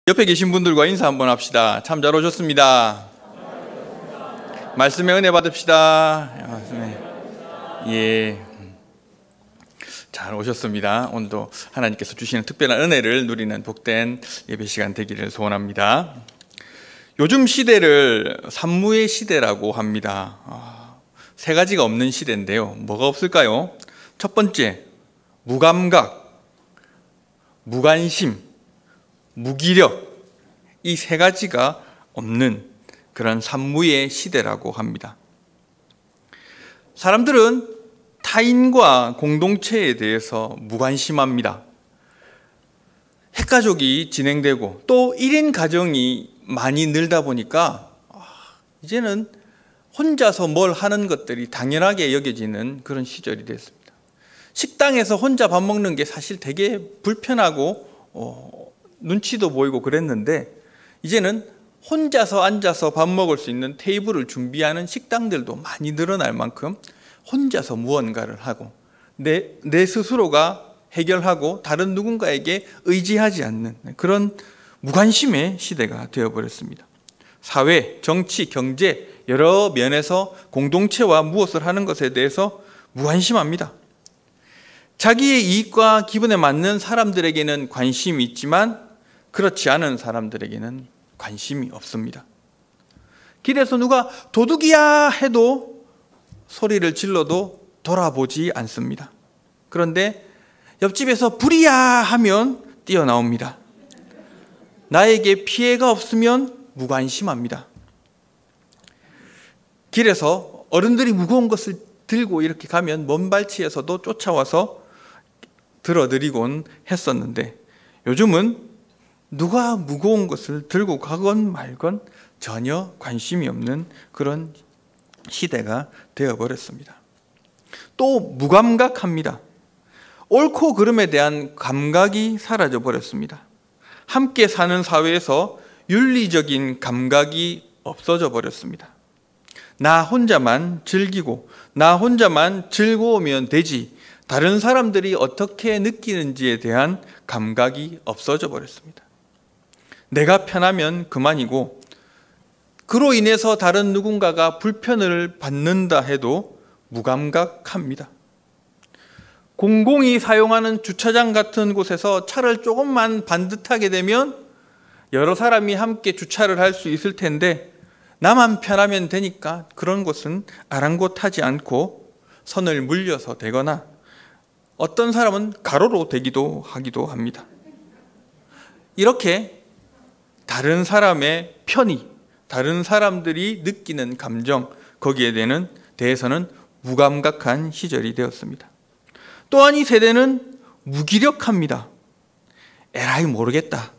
옆에 계신 분들과 인사 한번 합시다. 참 잘 오셨습니다. 말씀의 은혜 받읍시다. 예, 잘 오셨습니다. 오늘도 하나님께서 주시는 특별한 은혜를 누리는 복된 예배 시간 되기를 소원합니다. 요즘 시대를 산무의 시대라고 합니다. 세 가지가 없는 시대인데요. 뭐가 없을까요? 첫 번째, 무감각, 무관심, 무기력, 이 세 가지가 없는 그런 산무의 시대라고 합니다. 사람들은 타인과 공동체에 대해서 무관심합니다. 핵가족이 진행되고 또 1인 가정이 많이 늘다 보니까 이제는 혼자서 뭘 하는 것들이 당연하게 여겨지는 그런 시절이 됐습니다. 식당에서 혼자 밥 먹는 게 사실 되게 불편하고 눈치도 보이고 그랬는데, 이제는 혼자서 앉아서 밥 먹을 수 있는 테이블을 준비하는 식당들도 많이 늘어날 만큼 혼자서 무언가를 하고 내 스스로가 해결하고 다른 누군가에게 의지하지 않는 그런 무관심의 시대가 되어버렸습니다. 사회, 정치, 경제 여러 면에서 공동체와 무엇을 하는 것에 대해서 무관심합니다. 자기의 이익과 기분에 맞는 사람들에게는 관심이 있지만 그렇지 않은 사람들에게는 관심이 없습니다. 길에서 누가 도둑이야 해도 소리를 질러도 돌아보지 않습니다. 그런데 옆집에서 불이야 하면 뛰어나옵니다. 나에게 피해가 없으면 무관심합니다. 길에서 어른들이 무거운 것을 들고 이렇게 가면 먼 발치에서도 쫓아와서 들어드리곤 했었는데, 요즘은 누가 무거운 것을 들고 가건 말건 전혀 관심이 없는 그런 시대가 되어버렸습니다. 또 무감각합니다. 옳고 그름에 대한 감각이 사라져 버렸습니다. 함께 사는 사회에서 윤리적인 감각이 없어져 버렸습니다. 나 혼자만 즐기고 나 혼자만 즐거우면 되지, 다른 사람들이 어떻게 느끼는지에 대한 감각이 없어져 버렸습니다. 내가 편하면 그만이고 그로 인해서 다른 누군가가 불편을 받는다 해도 무감각합니다. 공공이 사용하는 주차장 같은 곳에서 차를 조금만 반듯하게 되면 여러 사람이 함께 주차를 할 수 있을 텐데, 나만 편하면 되니까 그런 곳은 아랑곳하지 않고 선을 물려서 대거나 어떤 사람은 가로로 대기도 하기도 합니다. 이렇게 다른 사람의 편의, 다른 사람들이 느끼는 감정, 거기에 대해서는 무감각한 시절이 되었습니다. 또한 이 세대는 무기력합니다. 에라이 모르겠다,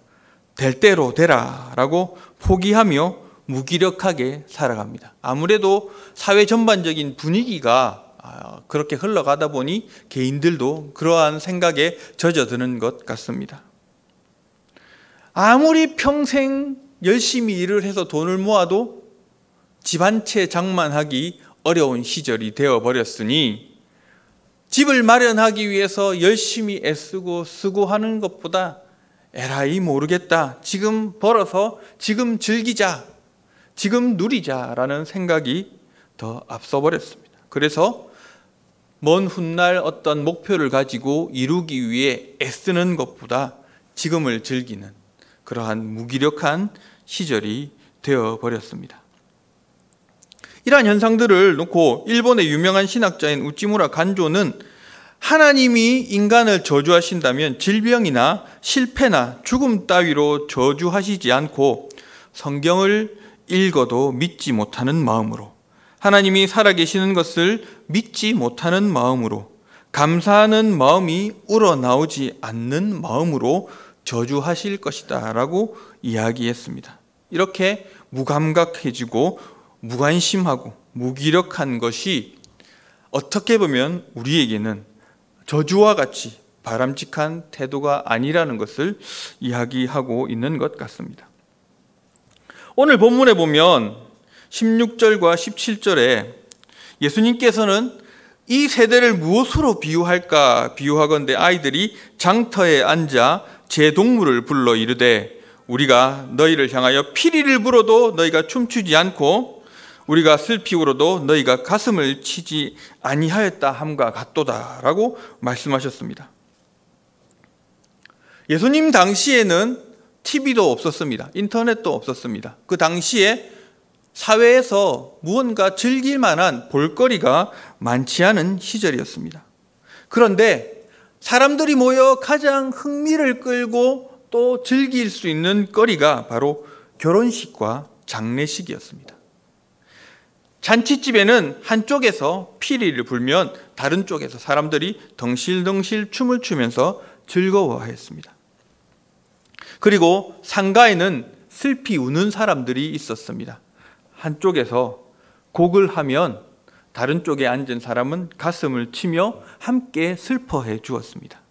될 대로 되라 라고 포기하며 무기력하게 살아갑니다. 아무래도 사회 전반적인 분위기가 그렇게 흘러가다 보니 개인들도 그러한 생각에 젖어드는 것 같습니다. 아무리 평생 열심히 일을 해서 돈을 모아도 집 한 채 장만하기 어려운 시절이 되어버렸으니, 집을 마련하기 위해서 열심히 애쓰고 쓰고 하는 것보다 에라이 모르겠다, 지금 벌어서 지금 즐기자, 지금 누리자라는 생각이 더 앞서버렸습니다. 그래서 먼 훗날 어떤 목표를 가지고 이루기 위해 애쓰는 것보다 지금을 즐기는 그러한 무기력한 시절이 되어버렸습니다. 이러한 현상들을 놓고 일본의 유명한 신학자인 우찌무라 간조는 하나님이 인간을 저주하신다면 질병이나 실패나 죽음 따위로 저주하시지 않고 성경을 읽어도 믿지 못하는 마음으로, 하나님이 살아계시는 것을 믿지 못하는 마음으로, 감사하는 마음이 우러나오지 않는 마음으로 저주하실 것이다 라고 이야기했습니다. 이렇게 무감각해지고 무관심하고 무기력한 것이 어떻게 보면 우리에게는 저주와 같이 바람직한 태도가 아니라는 것을 이야기하고 있는 것 같습니다. 오늘 본문에 보면 16절과 17절에 예수님께서는 이 세대를 무엇으로 비유할까 비유하건대 아이들이 장터에 앉아 제 동물을 불러 이르되 우리가 너희를 향하여 피리를 불어도 너희가 춤추지 않고 우리가 슬피 울어도 너희가 가슴을 치지 아니하였다 함과 같도다라고 말씀하셨습니다. 예수님 당시에는 TV도 없었습니다. 인터넷도 없었습니다. 그 당시에 사회에서 무언가 즐길 만한 볼거리가 많지 않은 시절이었습니다. 그런데 사람들이 모여 가장 흥미를 끌고 또 즐길 수 있는 거리가 바로 결혼식과 장례식이었습니다. 잔치집에는 한쪽에서 피리를 불면 다른 쪽에서 사람들이 덩실덩실 춤을 추면서 즐거워했습니다. 그리고 상가에는 슬피 우는 사람들이 있었습니다. 한쪽에서 곡을 하면 다른 쪽에 앉은 사람은 가슴을 치며 함께 슬퍼해 주었습니다.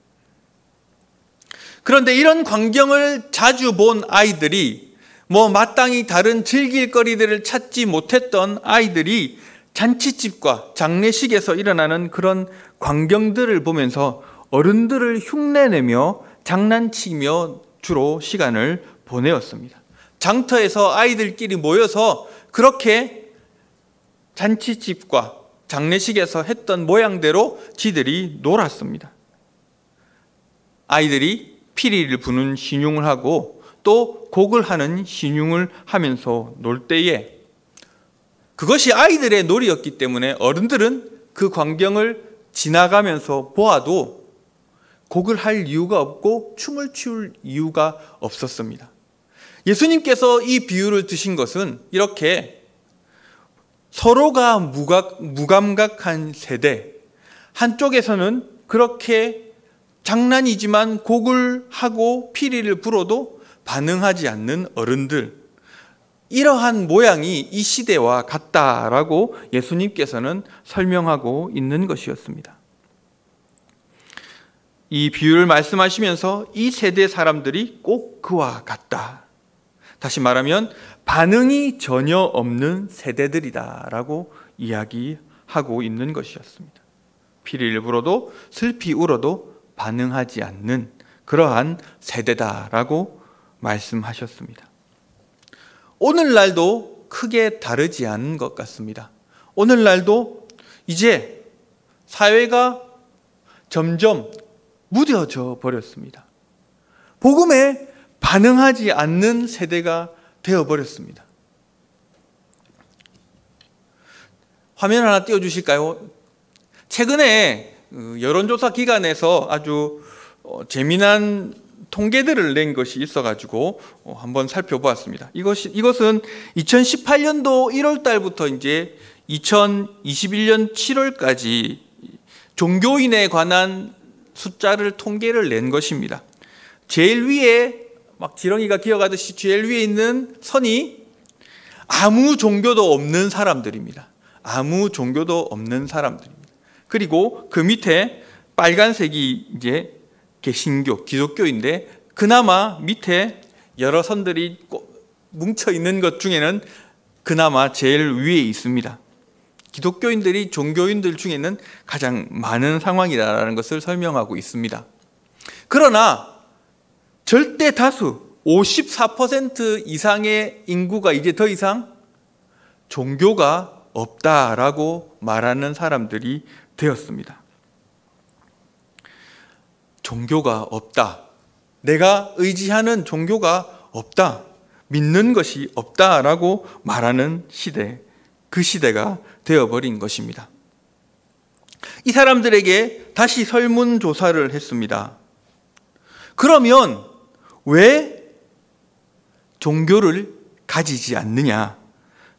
그런데 이런 광경을 자주 본 아이들이 마땅히 다른 즐길 거리들을 찾지 못했던 아이들이 잔치집과 장례식에서 일어나는 그런 광경들을 보면서 어른들을 흉내내며 장난치며 주로 시간을 보내었습니다. 장터에서 아이들끼리 모여서 그렇게 잔치집과 장례식에서 했던 모양대로 지들이 놀았습니다. 아이들이 피리를 부는 신용을 하고 또 곡을 하는 신용을 하면서 놀 때에 그것이 아이들의 놀이였기 때문에 어른들은 그 광경을 지나가면서 보아도 곡을 할 이유가 없고 춤을 추울 이유가 없었습니다. 예수님께서 이 비유를 드신 것은 이렇게 서로가 무감각한 세대, 한쪽에서는 그렇게 장난이지만 곡을 하고 피리를 불어도 반응하지 않는 어른들, 이러한 모양이 이 시대와 같다라고 예수님께서는 설명하고 있는 것이었습니다. 이 비유를 말씀하시면서 이 세대 사람들이 꼭 그와 같다. 다시 말하면 반응이 전혀 없는 세대들이다라고 이야기하고 있는 것이었습니다. 피리를 불어도 슬피 울어도 반응하지 않는 그러한 세대다라고 말씀하셨습니다. 오늘날도 크게 다르지 않은 것 같습니다. 오늘날도 이제 사회가 점점 무뎌져 버렸습니다. 복음에 반응하지 않는 세대가 되어버렸습니다. 화면 하나 띄워주실까요? 최근에 여론조사 기관에서 아주 재미난 통계들을 낸 것이 있어가지고 한번 살펴보았습니다. 이것은 2018년도 1월 달부터 이제 2021년 7월까지 종교인에 관한 숫자를 통계를 낸 것입니다. 제일 위에 막 지렁이가 기어가듯이 제일 위에 있는 선이 아무 종교도 없는 사람들입니다. 아무 종교도 없는 사람들입니다. 그리고 그 밑에 빨간색이 이제 개신교, 기독교인데 그나마 밑에 여러 선들이 뭉쳐 있는 것 중에는 그나마 제일 위에 있습니다. 기독교인들이 종교인들 중에는 가장 많은 상황이라는 것을 설명하고 있습니다. 그러나 절대 다수 54% 이상의 인구가 이제 더 이상 종교가 없다라고 말하는 사람들이 되었습니다. 종교가 없다. 내가 의지하는 종교가 없다. 믿는 것이 없다라고 말하는 시대, 그 시대가 되어버린 것입니다. 이 사람들에게 다시 설문조사를 했습니다. 그러면 왜 종교를 가지지 않느냐?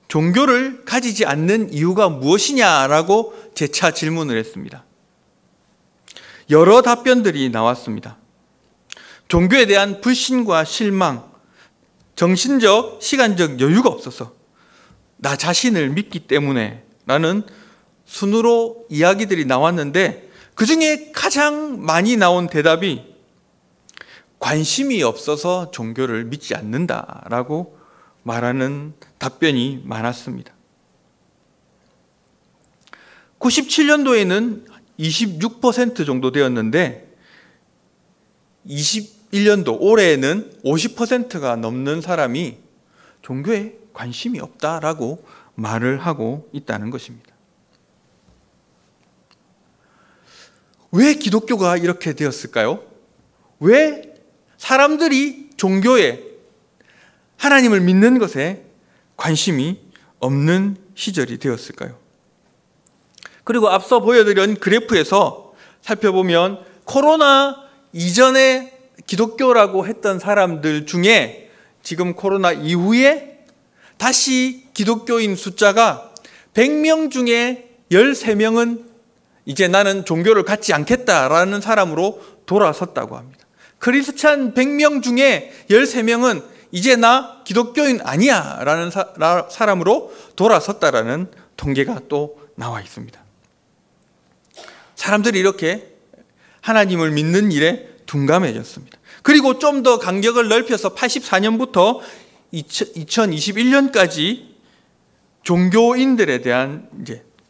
종교를 가지지 않는 이유가 무엇이냐라고 재차 질문을 했습니다. 여러 답변들이 나왔습니다. 종교에 대한 불신과 실망, 정신적, 시간적 여유가 없어서 나 자신을 믿기 때문에 라는 순으로 이야기들이 나왔는데 그 중에 가장 많이 나온 대답이 관심이 없어서 종교를 믿지 않는다라고 말하는 답변이 많았습니다. 97년도에는 26% 정도 되었는데 2021년도 올해에는 50%가 넘는 사람이 종교에 관심이 없다라고 말을 하고 있다는 것입니다. 왜 기독교가 이렇게 되었을까요? 왜 사람들이 종교에, 하나님을 믿는 것에 관심이 없는 시절이 되었을까요? 그리고 앞서 보여드린 그래프에서 살펴보면 코로나 이전에 기독교라고 했던 사람들 중에 지금 코로나 이후에 다시 기독교인 숫자가 100명 중에 13명은 이제 나는 종교를 갖지 않겠다라는 사람으로 돌아섰다고 합니다. 크리스찬 100명 중에 13명은 이제 나 기독교인 아니야 라는 사람으로 돌아섰다라는 통계가 또 나와 있습니다. 사람들이 이렇게 하나님을 믿는 일에 둔감해졌습니다. 그리고 좀 더 간격을 넓혀서 84년부터 2021년까지 종교인들에 대한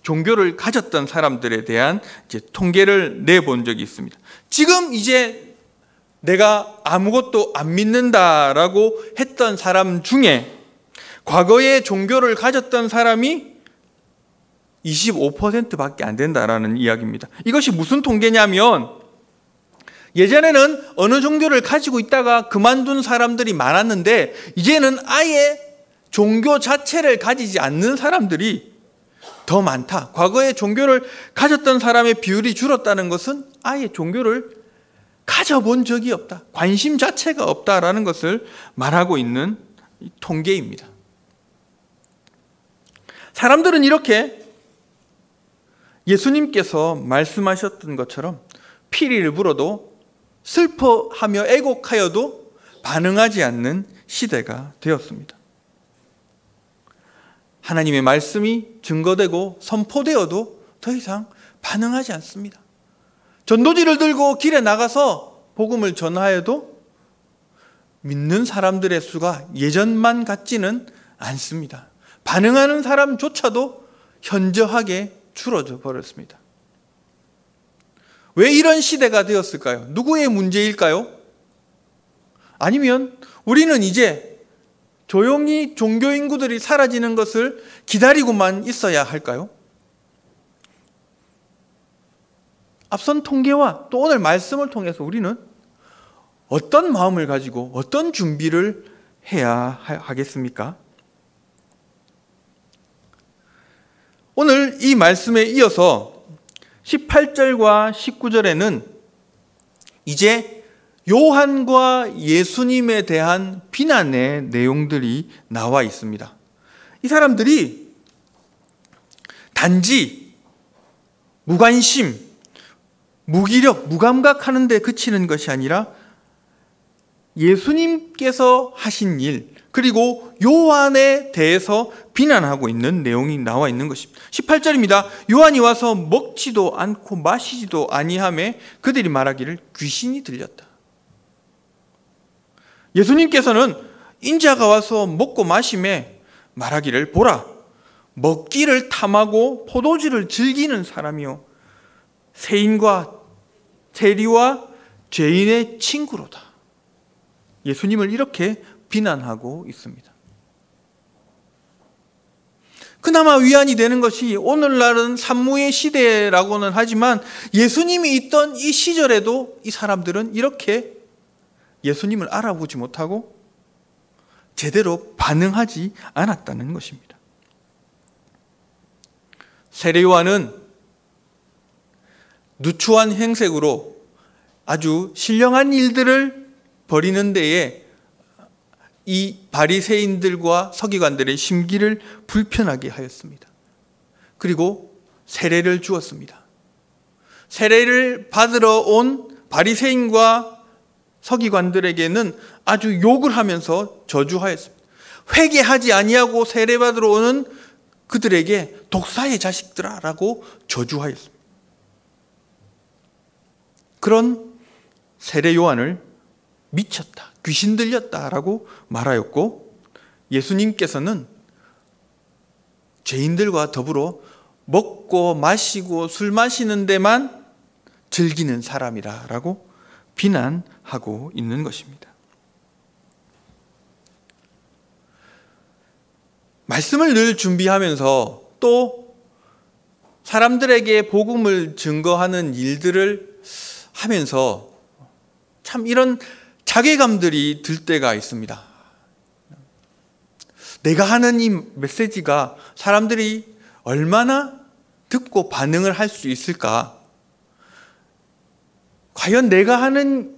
종교를 가졌던 사람들에 대한 통계를 내본 적이 있습니다. 지금 이제 내가 아무것도 안 믿는다라고 했던 사람 중에 과거에 종교를 가졌던 사람이 25%밖에 안 된다라는 이야기입니다. 이것이 무슨 통계냐면 예전에는 어느 종교를 가지고 있다가 그만둔 사람들이 많았는데 이제는 아예 종교 자체를 가지지 않는 사람들이 더 많다. 과거에 종교를 가졌던 사람의 비율이 줄었다는 것은 아예 종교를 가져본 적이 없다. 관심 자체가 없다라는 것을 말하고 있는 통계입니다. 사람들은 이렇게 예수님께서 말씀하셨던 것처럼 피리를 불어도 슬퍼하며 애곡하여도 반응하지 않는 시대가 되었습니다. 하나님의 말씀이 증거되고 선포되어도 더 이상 반응하지 않습니다. 전도지를 들고 길에 나가서 복음을 전하여도 믿는 사람들의 수가 예전만 같지는 않습니다. 반응하는 사람조차도 현저하게 줄어져 버렸습니다. 왜 이런 시대가 되었을까요? 누구의 문제일까요? 아니면 우리는 이제 조용히 종교 인구들이 사라지는 것을 기다리고만 있어야 할까요? 앞선 통계와 또 오늘 말씀을 통해서 우리는 어떤 마음을 가지고 어떤 준비를 해야 하겠습니까? 오늘 이 말씀에 이어서 18절과 19절에는 이제 요한과 예수님에 대한 비난의 내용들이 나와 있습니다. 이 사람들이 단지 무관심, 무기력, 무감각하는 데 그치는 것이 아니라 예수님께서 하신 일, 그리고 요한에 대해서 비난하고 있는 내용이 나와 있는 것입니다. 18절입니다. 요한이 와서 먹지도 않고 마시지도 아니하매 그들이 말하기를 귀신이 들렸다. 예수님께서는 인자가 와서 먹고 마심에 말하기를 보라, 먹기를 탐하고 포도주를 즐기는 사람이요 세인과 세리와 죄인의 친구로다. 예수님을 이렇게 비난하고 있습니다. 그나마 위안이 되는 것이 오늘날은 산무의 시대라고는 하지만 예수님이 있던 이 시절에도 이 사람들은 이렇게 예수님을 알아보지 못하고 제대로 반응하지 않았다는 것입니다. 세례 요한은 누추한 행색으로 아주 신령한 일들을 벌이는 데에 이 바리새인들과 서기관들의 심기를 불편하게 하였습니다. 그리고 세례를 주었습니다. 세례를 받으러 온 바리새인과 서기관들에게는 아주 욕을 하면서 저주하였습니다. 회개하지 아니하고 세례받으러 오는 그들에게 독사의 자식들아 라고 저주하였습니다. 그런 세례 요한을 미쳤다, 귀신 들렸다라고 말하였고, 예수님께서는 죄인들과 더불어 먹고 마시고 술 마시는 데만 즐기는 사람이라고 비난하고 있는 것입니다. 말씀을 늘 준비하면서 또 사람들에게 복음을 증거하는 일들을 하면서 참 이런 자괴감들이 들 때가 있습니다. 내가 하는 이 메시지가 사람들이 얼마나 듣고 반응을 할 수 있을까? 과연 내가 하는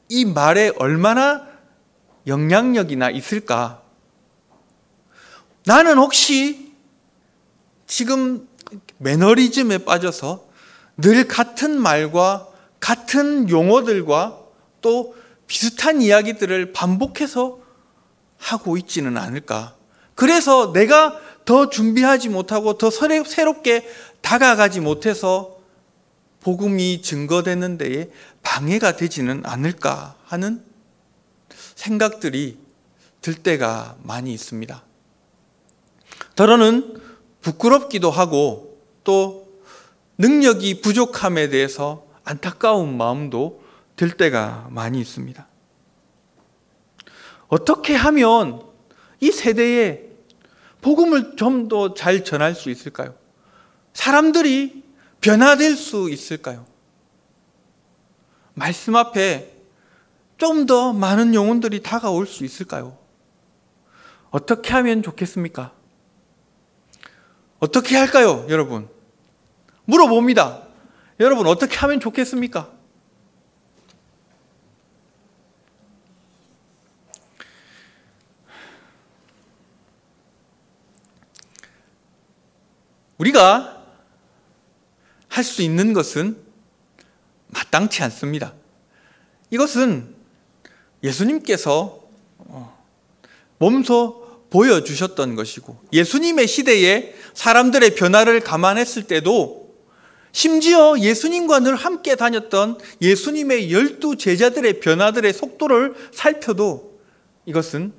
이 말에 얼마나 영향력이나 있을까? 나는 혹시 지금 매너리즘에 빠져서 늘 같은 말과 같은 용어들과 또 비슷한 이야기들을 반복해서 하고 있지는 않을까? 그래서 내가 더 준비하지 못하고 더 새롭게 다가가지 못해서 복음이 증거되는 데에 방해가 되지는 않을까 하는 생각들이 들 때가 많이 있습니다. 더러는 부끄럽기도 하고 또 능력이 부족함에 대해서 안타까운 마음도 들 때가 많이 있습니다. 어떻게 하면 이 세대에 복음을 좀 더 잘 전할 수 있을까요? 사람들이 변화될 수 있을까요? 말씀 앞에 좀 더 많은 영혼들이 다가올 수 있을까요? 어떻게 하면 좋겠습니까? 어떻게 할까요, 여러분? 물어봅니다. 여러분, 어떻게 하면 좋겠습니까? 우리가 할 수 있는 것은 마땅치 않습니다. 이것은 예수님께서 몸소 보여주셨던 것이고, 예수님의 시대에 사람들의 변화를 감안했을 때도 심지어 예수님과 늘 함께 다녔던 예수님의 12 제자들의 변화들의 속도를 살펴도 이것은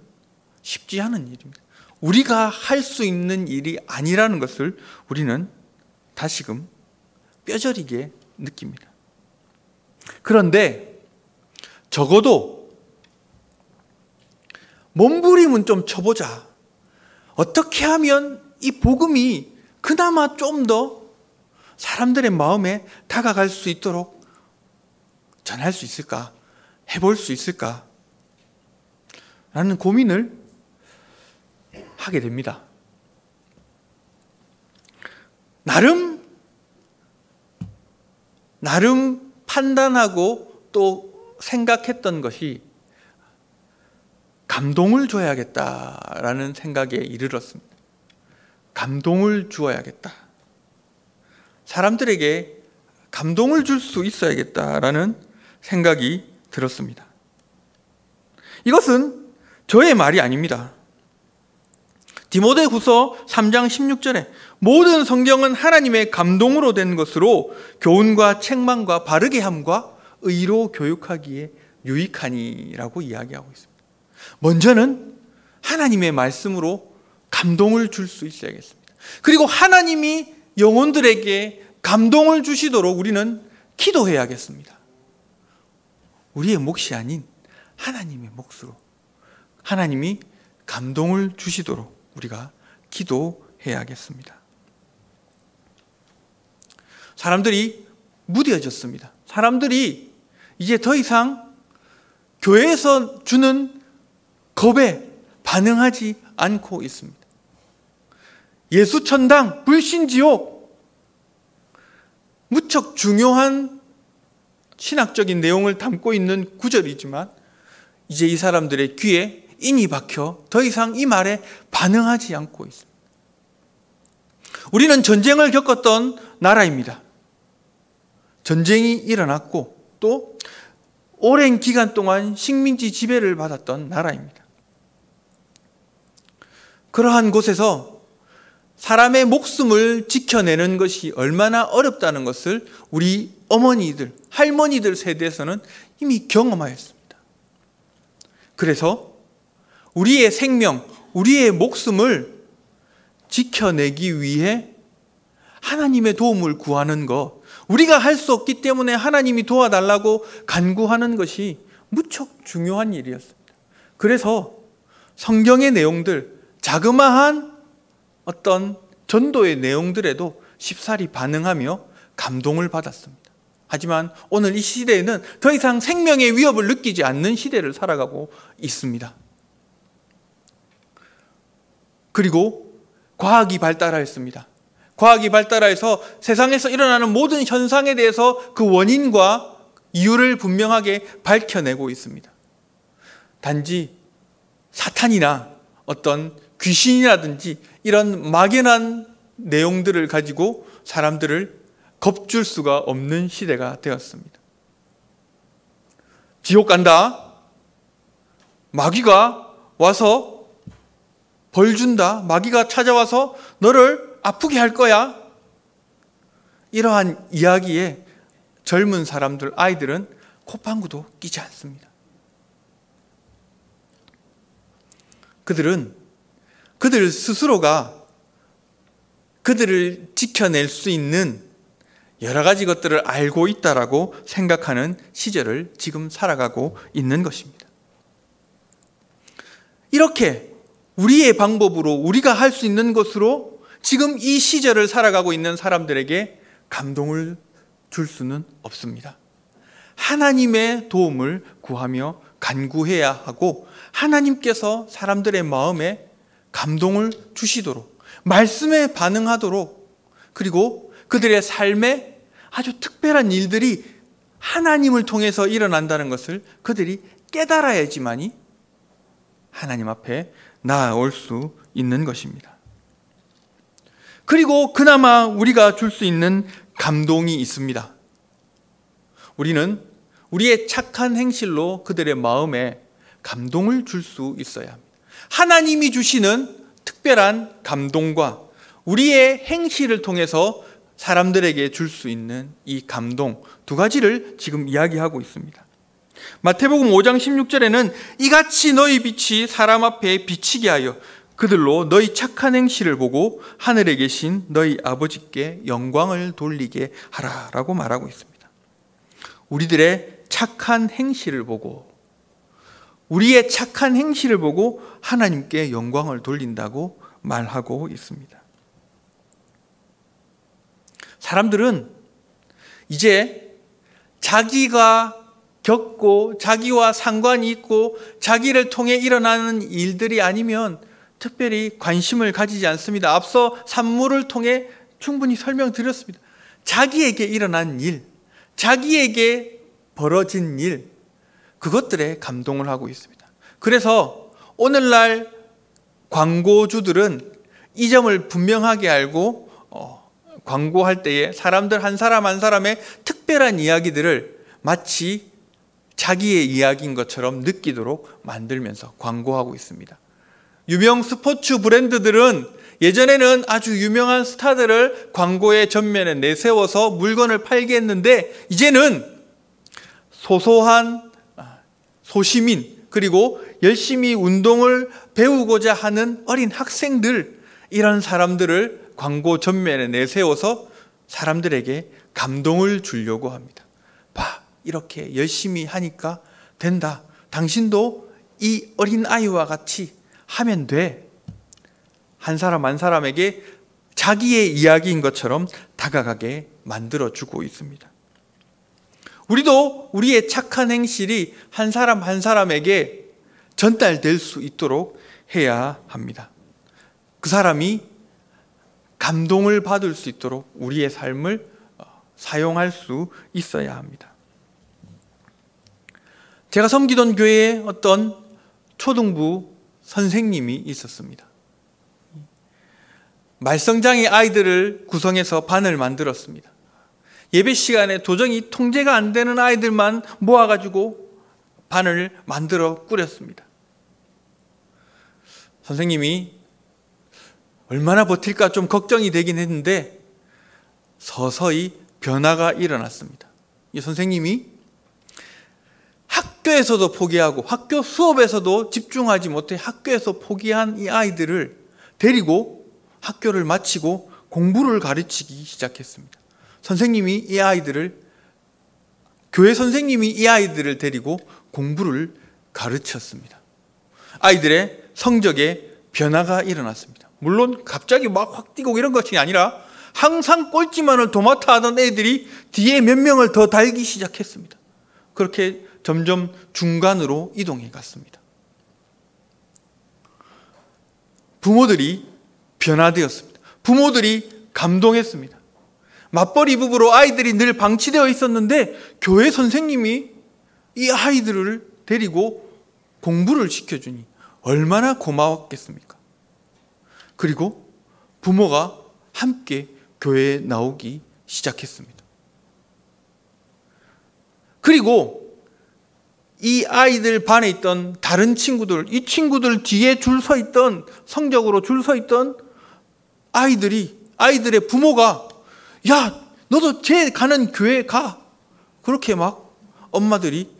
쉽지 않은 일입니다. 우리가 할 수 있는 일이 아니라는 것을 우리는 다시금 뼈저리게 느낍니다. 그런데 적어도 몸부림은 좀 쳐보자. 어떻게 하면 이 복음이 그나마 좀 더 사람들의 마음에 다가갈 수 있도록 전할 수 있을까? 해볼 수 있을까? 라는 고민을 하게 됩니다. 나름 판단하고 또 생각했던 것이 감동을 줘야겠다라는 생각에 이르렀습니다. 감동을 주어야겠다. 사람들에게 감동을 줄 수 있어야겠다라는 생각이 들었습니다. 이것은 저의 말이 아닙니다. 디모데후서 3장 16절에 모든 성경은 하나님의 감동으로 된 것으로 교훈과 책망과 바르게 함과 의로 교육하기에 유익하니라고 이야기하고 있습니다. 먼저는 하나님의 말씀으로 감동을 줄 수 있어야겠습니다. 그리고 하나님이 영혼들에게 감동을 주시도록 우리는 기도해야겠습니다. 우리의 몫이 아닌 하나님의 몫으로 하나님이 감동을 주시도록 우리가 기도해야겠습니다. 사람들이 무뎌졌습니다. 사람들이 이제 더 이상 교회에서 주는 겁에 반응하지 않고 있습니다. 예수천당, 불신지옥, 무척 중요한 신학적인 내용을 담고 있는 구절이지만 이제 이 사람들의 귀에 인이 박혀 더 이상 이 말에 반응하지 않고 있습니다. 우리는 전쟁을 겪었던 나라입니다. 전쟁이 일어났고 또 오랜 기간 동안 식민지 지배를 받았던 나라입니다. 그러한 곳에서 사람의 목숨을 지켜내는 것이 얼마나 어렵다는 것을 우리 어머니들, 할머니들 세대에서는 이미 경험하였습니다. 그래서 우리의 생명, 우리의 목숨을 지켜내기 위해 하나님의 도움을 구하는 것, 우리가 할 수 없기 때문에 하나님이 도와달라고 간구하는 것이 무척 중요한 일이었습니다. 그래서 성경의 내용들, 자그마한 어떤 전도의 내용들에도 쉽사리 반응하며 감동을 받았습니다. 하지만 오늘 이 시대에는 더 이상 생명의 위협을 느끼지 않는 시대를 살아가고 있습니다. 그리고 과학이 발달하였습니다. 과학이 발달해서 세상에서 일어나는 모든 현상에 대해서 그 원인과 이유를 분명하게 밝혀내고 있습니다. 단지 사탄이나 어떤 귀신이라든지 이런 막연한 내용들을 가지고 사람들을 겁줄 수가 없는 시대가 되었습니다. 지옥 간다. 마귀가 와서 벌 준다. 마귀가 찾아와서 너를 아프게 할 거야. 이러한 이야기에 젊은 사람들, 아이들은 콧방구도 끼지 않습니다. 그들 스스로가 그들을 지켜낼 수 있는 여러 가지 것들을 알고 있다라고 생각하는 시절을 지금 살아가고 있는 것입니다. 이렇게 우리의 방법으로 우리가 할 수 있는 것으로 지금 이 시절을 살아가고 있는 사람들에게 감동을 줄 수는 없습니다. 하나님의 도움을 구하며 간구해야 하고 하나님께서 사람들의 마음에 감동을 주시도록 말씀에 반응하도록 그리고 그들의 삶에 아주 특별한 일들이 하나님을 통해서 일어난다는 것을 그들이 깨달아야지만이 하나님 앞에 나아올 수 있는 것입니다. 그리고 그나마 우리가 줄 수 있는 감동이 있습니다. 우리는 우리의 착한 행실로 그들의 마음에 감동을 줄 수 있어야 합니다. 하나님이 주시는 특별한 감동과 우리의 행실을 통해서 사람들에게 줄 수 있는 이 감동 두 가지를 지금 이야기하고 있습니다. 마태복음 5장 16절에는 이같이 너희 빛이 사람 앞에 비치게 하여 그들로 너희 착한 행실을 보고 하늘에 계신 너희 아버지께 영광을 돌리게 하라라고 말하고 있습니다. 우리들의 착한 행실을 보고 우리의 착한 행실을 보고 하나님께 영광을 돌린다고 말하고 있습니다. 사람들은 이제 자기가 겪고 자기와 상관이 있고 자기를 통해 일어나는 일들이 아니면 특별히 관심을 가지지 않습니다. 앞서 산물을 통해 충분히 설명드렸습니다. 자기에게 일어난 일, 자기에게 벌어진 일, 그것들에 감동을 하고 있습니다. 그래서 오늘날 광고주들은 이 점을 분명하게 알고 광고할 때에 사람들 한 사람 한 사람의 특별한 이야기들을 마치 자기의 이야기인 것처럼 느끼도록 만들면서 광고하고 있습니다. 유명 스포츠 브랜드들은 예전에는 아주 유명한 스타들을 광고의 전면에 내세워서 물건을 팔게 했는데 이제는 소소한 소시민 그리고 열심히 운동을 배우고자 하는 어린 학생들 이런 사람들을 광고 전면에 내세워서 사람들에게 감동을 주려고 합니다. 봐, 이렇게 열심히 하니까 된다. 당신도 이 어린 아이와 같이 하면 돼. 한 사람 한 사람에게 자기의 이야기인 것처럼 다가가게 만들어주고 있습니다. 우리도 우리의 착한 행실이 한 사람 한 사람에게 전달될 수 있도록 해야 합니다. 그 사람이 감동을 받을 수 있도록 우리의 삶을 사용할 수 있어야 합니다. 제가 섬기던 교회에 어떤 초등부 선생님이 있었습니다. 말썽장애 아이들을 구성해서 반을 만들었습니다. 예배 시간에 도저히 통제가 안 되는 아이들만 모아가지고 반을 만들어 꾸렸습니다. 선생님이 얼마나 버틸까 좀 걱정이 되긴 했는데 서서히 변화가 일어났습니다. 이 선생님이 학교에서도 포기하고 학교 수업에서도 집중하지 못해 학교에서 포기한 이 아이들을 데리고 학교를 마치고 공부를 가르치기 시작했습니다. 선생님이 이 아이들을, 교회 선생님이 이 아이들을 데리고 공부를 가르쳤습니다. 아이들의 성적에 변화가 일어났습니다. 물론 갑자기 막 확 뛰고 이런 것이 아니라 항상 꼴찌만을 도맡아 하던 애들이 뒤에 몇 명을 더 달기 시작했습니다. 그렇게 점점 중간으로 이동해 갔습니다. 부모들이 변화되었습니다. 부모들이 감동했습니다. 맞벌이 부부로 아이들이 늘 방치되어 있었는데 교회 선생님이 이 아이들을 데리고 공부를 시켜주니 얼마나 고마웠겠습니까? 그리고 부모가 함께 교회에 나오기 시작했습니다. 그리고 이 아이들 반에 있던 다른 친구들, 이 친구들 뒤에 줄 서 있던, 성적으로 줄 서 있던 아이들의 부모가 야, 너도 쟤 가는 교회 가. 그렇게 막 엄마들이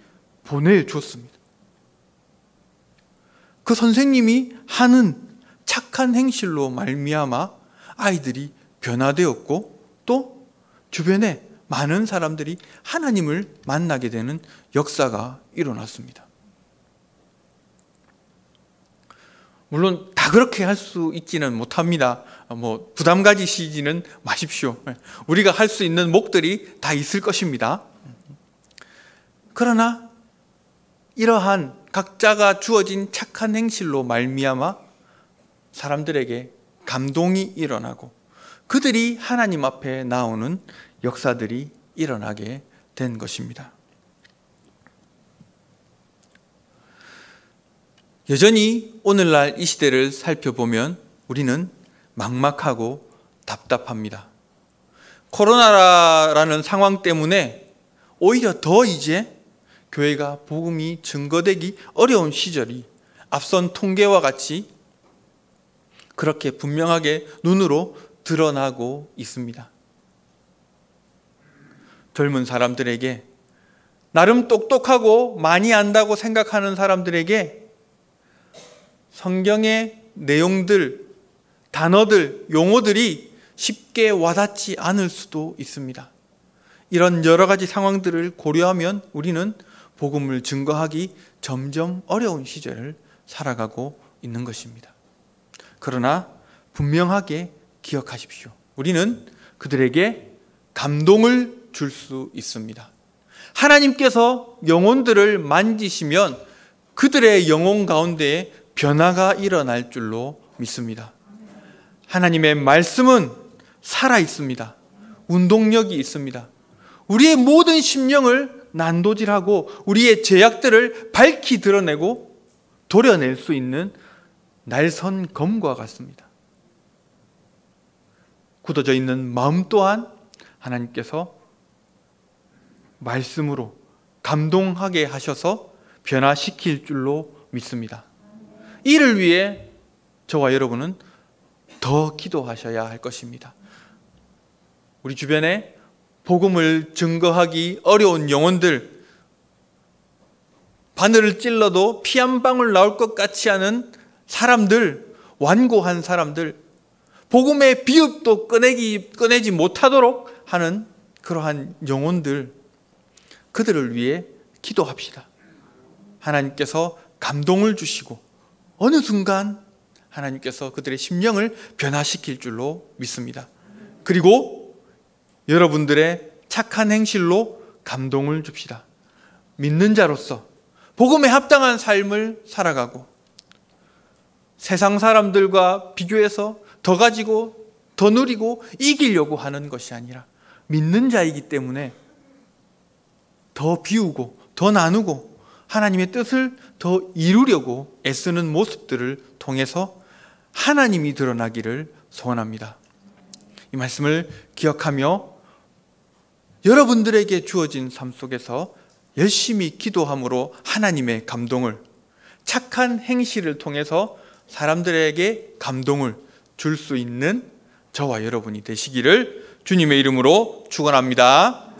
보내줬습니다. 그 선생님이 하는 착한 행실로 말미암아 아이들이 변화되었고 또 주변에 많은 사람들이 하나님을 만나게 되는 역사가 일어났습니다. 물론 다 그렇게 할 수 있지는 못합니다. 부담 가지시지는 마십시오. 우리가 할 수 있는 목들이 다 있을 것입니다. 그러나 이러한 각자가 주어진 착한 행실로 말미암아 사람들에게 감동이 일어나고 그들이 하나님 앞에 나오는 역사들이 일어나게 된 것입니다. 여전히 오늘날 이 시대를 살펴보면 우리는 막막하고 답답합니다. 코로나라는 상황 때문에 오히려 더 이제 교회가 복음이 증거되기 어려운 시절이 앞선 통계와 같이 그렇게 분명하게 눈으로 드러나고 있습니다. 젊은 사람들에게, 나름 똑똑하고 많이 안다고 생각하는 사람들에게 성경의 내용들, 단어들, 용어들이 쉽게 와닿지 않을 수도 있습니다. 이런 여러 가지 상황들을 고려하면 우리는 복음을 증거하기 점점 어려운 시절을 살아가고 있는 것입니다. 그러나 분명하게 기억하십시오. 우리는 그들에게 감동을 줄 수 있습니다. 하나님께서 영혼들을 만지시면 그들의 영혼 가운데 변화가 일어날 줄로 믿습니다. 하나님의 말씀은 살아 있습니다. 운동력이 있습니다. 우리의 모든 심령을 난도질하고 우리의 죄악들을 밝히 드러내고 도려낼 수 있는 날선 검과 같습니다. 굳어져 있는 마음 또한 하나님께서 말씀으로 감동하게 하셔서 변화시킬 줄로 믿습니다. 이를 위해 저와 여러분은 더 기도하셔야 할 것입니다. 우리 주변에 복음을 증거하기 어려운 영혼들, 바늘을 찔러도 피 한 방울 나올 것 같지 않은 사람들, 완고한 사람들, 복음의 비읍도 꺼내지 못하도록 하는 그러한 영혼들, 그들을 위해 기도합시다. 하나님께서 감동을 주시고 어느 순간 하나님께서 그들의 심령을 변화시킬 줄로 믿습니다. 그리고 여러분들의 착한 행실로 감동을 줍시다. 믿는 자로서 복음에 합당한 삶을 살아가고 세상 사람들과 비교해서 더 가지고 더 누리고 이기려고 하는 것이 아니라 믿는 자이기 때문에 더 비우고 더 나누고 하나님의 뜻을 더 이루려고 애쓰는 모습들을 통해서 하나님이 드러나기를 소원합니다. 이 말씀을 기억하며 여러분들에게 주어진 삶 속에서 열심히 기도함으로 하나님의 감동을, 착한 행실을 통해서 사람들에게 감동을 줄 수 있는 저와 여러분이 되시기를 주님의 이름으로 축원합니다.